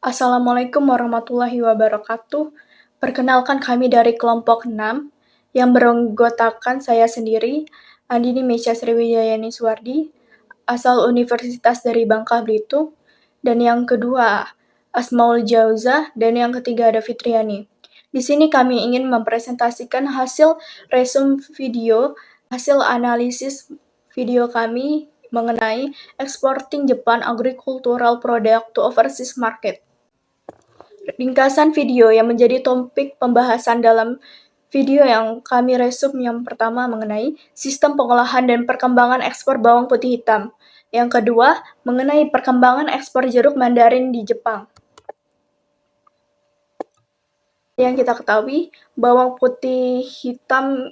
Assalamualaikum warahmatullahi wabarakatuh. Perkenalkan kami dari kelompok 6 yang beranggotakan saya sendiri, Andini Meisya Sriwijayani Suwardi, asal Universitas dari Bangka Belitung, dan yang kedua Asmaul Jauza, dan yang ketiga ada Fitriani. Di sini kami ingin mempresentasikan hasil resume video, hasil analisis video kami mengenai exporting Japan agricultural product to overseas market. Ringkasan video yang menjadi topik pembahasan dalam video yang kami resume yang pertama mengenai sistem pengolahan dan perkembangan ekspor bawang putih hitam. Yang kedua, mengenai perkembangan ekspor jeruk mandarin di Jepang. Yang kita ketahui, bawang putih hitam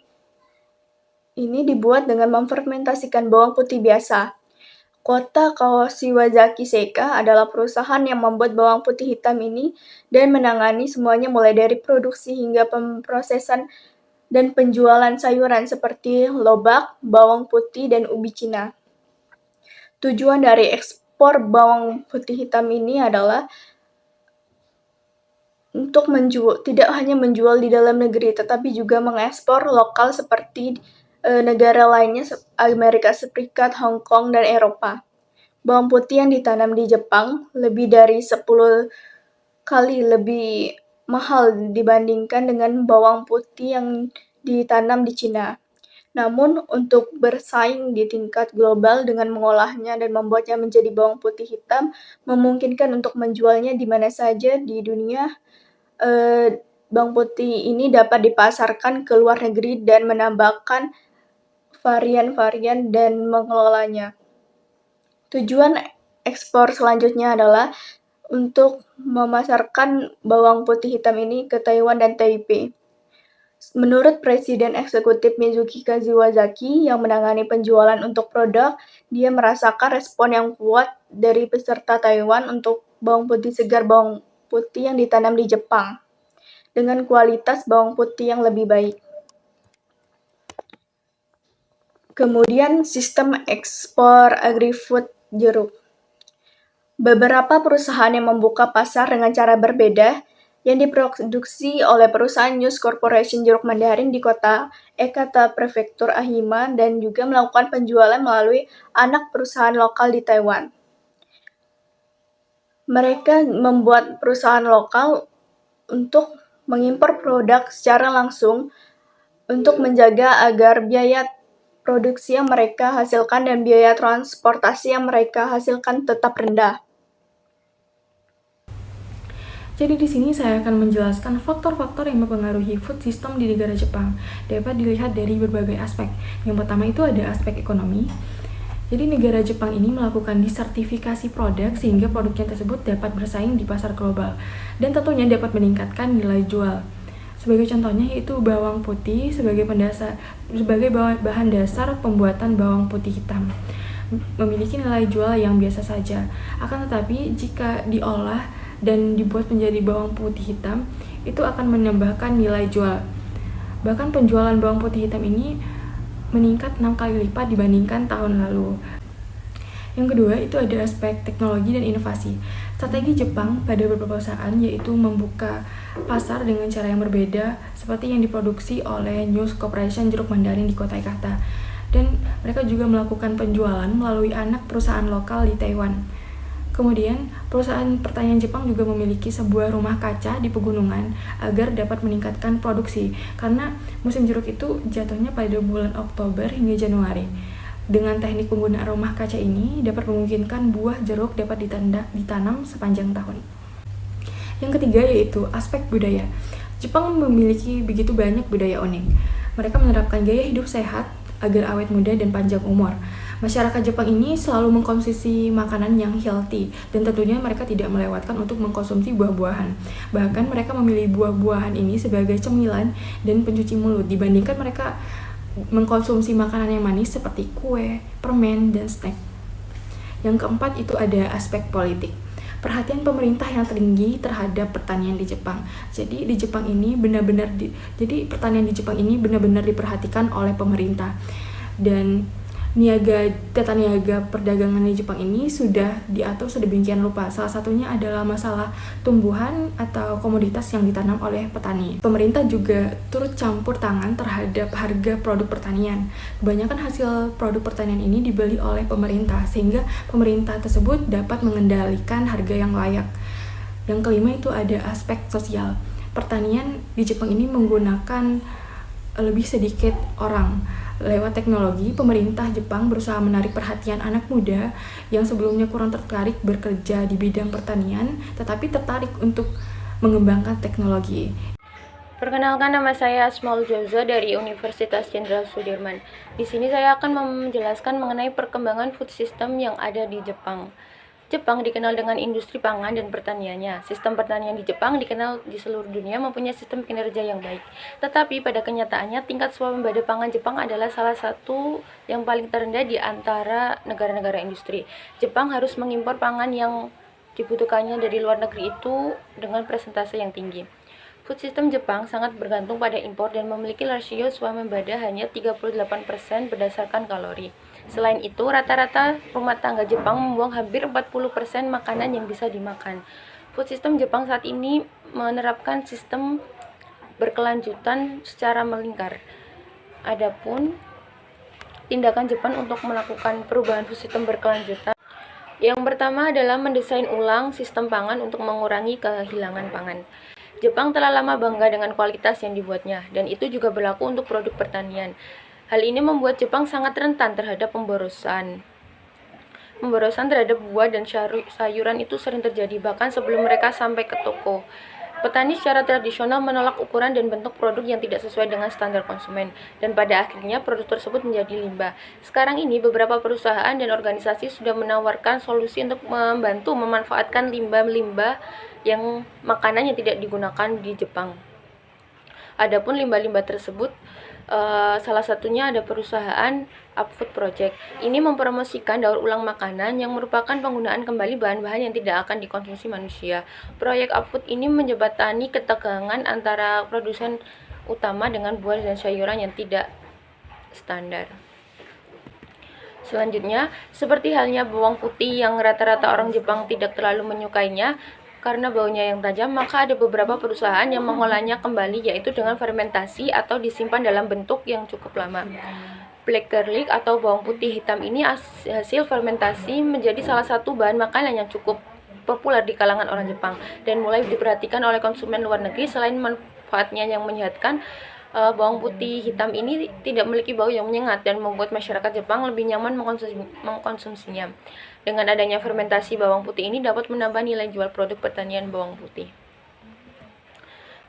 ini dibuat dengan memfermentasikan bawang putih biasa. Kota Kashiwazaki Seika adalah perusahaan yang membuat bawang putih hitam ini dan menangani semuanya mulai dari produksi hingga pemrosesan dan penjualan sayuran seperti lobak, bawang putih, dan ubi Cina. Tujuan dari ekspor bawang putih hitam ini adalah untuk tidak hanya menjual di dalam negeri, tetapi juga mengekspor lokal seperti negara lainnya, Amerika Serikat, Hong Kong, dan Eropa. Bawang putih yang ditanam di Jepang lebih dari 10 kali lebih mahal dibandingkan dengan bawang putih yang ditanam di Cina. Namun, untuk bersaing di tingkat global dengan mengolahnya dan membuatnya menjadi bawang putih hitam, memungkinkan untuk menjualnya di mana saja di dunia. Bawang putih ini dapat dipasarkan ke luar negeri dan menambahkan varian-varian dan mengelolanya. Tujuan ekspor selanjutnya adalah untuk memasarkan bawang putih hitam ini ke Taiwan dan Taipei. Menurut Presiden Eksekutif Mizuki Kashiwazaki yang menangani penjualan untuk produk, dia merasakan respon yang kuat dari peserta Taiwan untuk bawang putih segar bawang putih yang ditanam di Jepang dengan kualitas bawang putih yang lebih baik. Kemudian sistem ekspor agri-food jeruk. Beberapa perusahaan yang membuka pasar dengan cara berbeda yang diproduksi oleh perusahaan News Corporation Jeruk Mandarin di kota Ekata Prefektur Ahima dan juga melakukan penjualan melalui anak perusahaan lokal di Taiwan. Mereka membuat perusahaan lokal untuk mengimpor produk secara langsung untuk menjaga agar biaya produksi yang mereka hasilkan dan biaya transportasi yang mereka hasilkan tetap rendah. Jadi di sini saya akan menjelaskan faktor-faktor yang mempengaruhi food system di negara Jepang. Dapat dilihat dari berbagai aspek. Yang pertama itu ada aspek ekonomi. Jadi negara Jepang ini melakukan disertifikasi produk sehingga produknya tersebut dapat bersaing di pasar global dan tentunya dapat meningkatkan nilai jual. Sebagai contohnya yaitu bawang putih sebagai bahan dasar pembuatan bawang putih hitam. Memiliki nilai jual yang biasa saja. Akan tetapi jika diolah dan dibuat menjadi bawang putih hitam, itu akan menambahkan nilai jual. Bahkan penjualan bawang putih hitam ini meningkat 6 kali lipat dibandingkan tahun lalu. Yang kedua itu ada aspek teknologi dan inovasi. Strategi Jepang pada beberapa perusahaan yaitu membuka pasar dengan cara yang berbeda seperti yang diproduksi oleh News Corporation Jeruk Mandarin di kota Ekata. Dan mereka juga melakukan penjualan melalui anak perusahaan lokal di Taiwan. Kemudian, perusahaan pertanian Jepang juga memiliki sebuah rumah kaca di pegunungan agar dapat meningkatkan produksi karena musim jeruk itu jatuhnya pada bulan Oktober hingga Januari. Dengan teknik penggunaan rumah kaca ini dapat memungkinkan buah jeruk dapat ditanam sepanjang tahun. Yang ketiga yaitu aspek budaya. Jepang memiliki begitu banyak budaya unik. Mereka menerapkan gaya hidup sehat agar awet muda dan panjang umur. Masyarakat Jepang ini selalu mengkonsumsi makanan yang healthy dan tentunya mereka tidak melewatkan untuk mengkonsumsi buah-buahan. Bahkan mereka memilih buah-buahan ini sebagai cemilan dan pencuci mulut dibandingkan mereka mengkonsumsi makanan yang manis seperti kue, permen, dan snack. Yang keempat itu ada aspek politik. Perhatian pemerintah yang tinggi terhadap pertanian di Jepang. Jadi pertanian di Jepang ini benar-benar diperhatikan oleh pemerintah. Dan tata niaga perdagangan di Jepang ini sudah diatur sedemikian rupa. Salah satunya adalah masalah tumbuhan atau komoditas yang ditanam oleh petani. Pemerintah juga turut campur tangan terhadap harga produk pertanian. Kebanyakan hasil produk pertanian ini dibeli oleh pemerintah, sehingga pemerintah tersebut dapat mengendalikan harga yang layak. Yang kelima itu ada aspek sosial. Pertanian di Jepang ini menggunakan lebih sedikit orang. Lewat teknologi, pemerintah Jepang berusaha menarik perhatian anak muda yang sebelumnya kurang tertarik bekerja di bidang pertanian, tetapi tertarik untuk mengembangkan teknologi. Perkenalkan, nama saya Asmaul Jozo dari Universitas Jenderal Sudirman. Di sini saya akan menjelaskan mengenai perkembangan food system yang ada di Jepang. Jepang dikenal dengan industri pangan dan pertaniannya. Sistem pertanian di Jepang dikenal di seluruh dunia mempunyai sistem kinerja yang baik. Tetapi pada kenyataannya tingkat swasembada pangan Jepang adalah salah satu yang paling terendah di antara negara-negara industri. Jepang harus mengimpor pangan yang dibutuhkannya dari luar negeri itu dengan persentase yang tinggi. Food system Jepang sangat bergantung pada impor dan memiliki rasio swasembada hanya 38% berdasarkan kalori. Selain itu, rata-rata rumah tangga Jepang membuang hampir 40% makanan yang bisa dimakan. Food system Jepang saat ini menerapkan sistem berkelanjutan secara melingkar. Adapun tindakan Jepang untuk melakukan perubahan food system berkelanjutan, yang pertama adalah mendesain ulang sistem pangan untuk mengurangi kehilangan pangan. Jepang telah lama bangga dengan kualitas yang dibuatnya, dan itu juga berlaku untuk produk pertanian. Hal ini membuat Jepang sangat rentan terhadap pemborosan. Pemborosan terhadap buah dan sayuran itu sering terjadi, bahkan sebelum mereka sampai ke toko. Petani secara tradisional menolak ukuran dan bentuk produk yang tidak sesuai dengan standar konsumen, dan pada akhirnya produk tersebut menjadi limbah. Sekarang ini beberapa perusahaan dan organisasi sudah menawarkan solusi untuk membantu memanfaatkan limbah-limbah yang makanan yang tidak digunakan di Jepang. Adapun limbah-limbah tersebut, salah satunya ada perusahaan Upfood Project. Ini mempromosikan daur ulang makanan yang merupakan penggunaan kembali bahan-bahan yang tidak akan dikonsumsi manusia. Proyek Upfood ini menjembatani ketegangan antara produsen utama dengan buah dan sayuran yang tidak standar. Selanjutnya, seperti halnya bawang putih yang rata-rata orang Jepang tidak terlalu menyukainya karena baunya yang tajam, maka ada beberapa perusahaan yang mengolahnya kembali, yaitu dengan fermentasi atau disimpan dalam bentuk yang cukup lama. Black garlic atau bawang putih hitam ini hasil fermentasi menjadi salah satu bahan makanan yang cukup populer di kalangan orang Jepang dan mulai diperhatikan oleh konsumen luar negeri. Selain manfaatnya yang menyehatkan, bawang putih hitam ini tidak memiliki bau yang menyengat dan membuat masyarakat Jepang lebih nyaman mengkonsumsinya. Dengan adanya fermentasi bawang putih ini dapat menambah nilai jual produk pertanian bawang putih.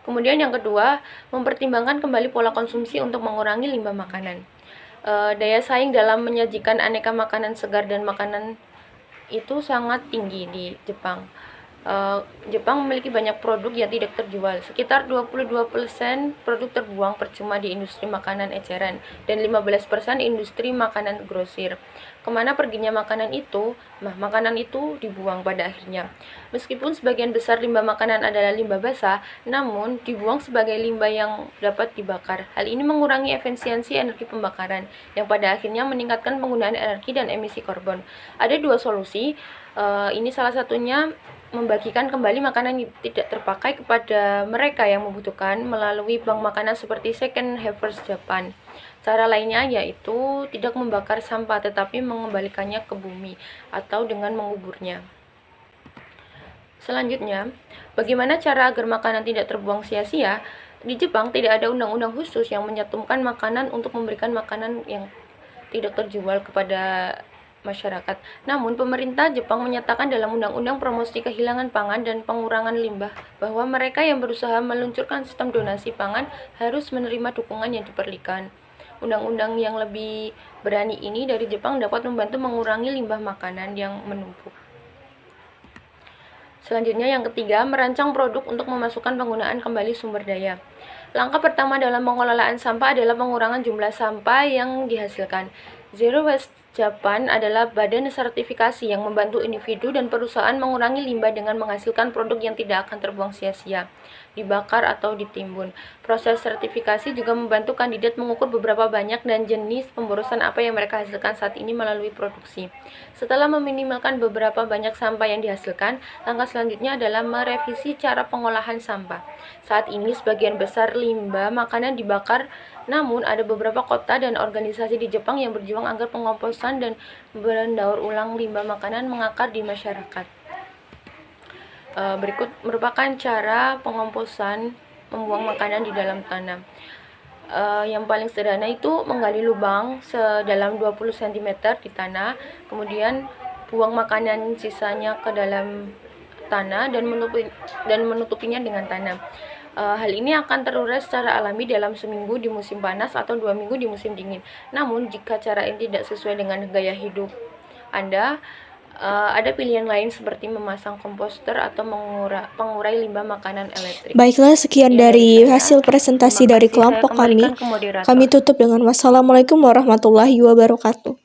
Kemudian yang kedua, mempertimbangkan kembali pola konsumsi untuk mengurangi limbah makanan. Daya saing dalam menyajikan aneka makanan segar dan makanan itu sangat tinggi di Jepang. Jepang memiliki banyak produk yang tidak terjual. Sekitar 22% produk terbuang percuma di industri makanan eceran dan 15% industri makanan grosir. Kemana perginya makanan itu? Makanan itu dibuang pada akhirnya. Meskipun sebagian besar limbah makanan adalah limbah basah, namun dibuang sebagai limbah yang dapat dibakar. Hal ini mengurangi efisiensi energi pembakaran, yang pada akhirnya meningkatkan penggunaan energi dan emisi karbon. Ada dua solusi. Ini salah satunya membagikan kembali makanan yang tidak terpakai kepada mereka yang membutuhkan melalui bank makanan seperti Second Harvest Japan. Cara lainnya yaitu tidak membakar sampah tetapi mengembalikannya ke bumi atau dengan menguburnya. Selanjutnya, bagaimana cara agar makanan tidak terbuang sia-sia? Di Jepang tidak ada undang-undang khusus yang menyantumkan makanan untuk memberikan makanan yang tidak terjual kepada masyarakat. Namun, pemerintah Jepang menyatakan dalam Undang-Undang Promosi Kehilangan Pangan dan Pengurangan Limbah bahwa mereka yang berusaha meluncurkan sistem donasi pangan harus menerima dukungan yang diperlukan. Undang-undang yang lebih berani ini dari Jepang dapat membantu mengurangi limbah makanan yang menumpuk. Selanjutnya yang ketiga, merancang produk untuk memasukkan penggunaan kembali sumber daya. Langkah pertama dalam pengelolaan sampah adalah pengurangan jumlah sampah yang dihasilkan. Zero Waste Japan adalah badan sertifikasi yang membantu individu dan perusahaan mengurangi limbah dengan menghasilkan produk yang tidak akan terbuang sia-sia. dibakar atau ditimbun. Proses sertifikasi juga membantu kandidat mengukur beberapa banyak dan jenis pemborosan apa yang mereka hasilkan saat ini melalui produksi. Setelah meminimalkan beberapa banyak sampah yang dihasilkan, langkah selanjutnya adalah merevisi cara pengolahan sampah. Saat ini sebagian besar limbah makanan dibakar, namun ada beberapa kota dan organisasi di Jepang yang berjuang agar pengomposan dan mendaur ulang limbah makanan mengakar di masyarakat. Berikut merupakan cara pengomposan membuang makanan di dalam tanah. Yang paling sederhana itu menggali lubang sedalam 20 cm di tanah, kemudian buang makanan sisanya ke dalam tanah dan menutupinya dengan tanah. Hal ini akan terurai secara alami dalam seminggu di musim panas atau 2 minggu di musim dingin. Namun jika cara ini tidak sesuai dengan gaya hidup Anda, ada pilihan lain seperti memasang komposter atau pengurai limbah makanan elektrik. Baiklah, sekian dari hasil presentasi dari kelompok kami. Kami tutup dengan wassalamualaikum warahmatullahi wabarakatuh.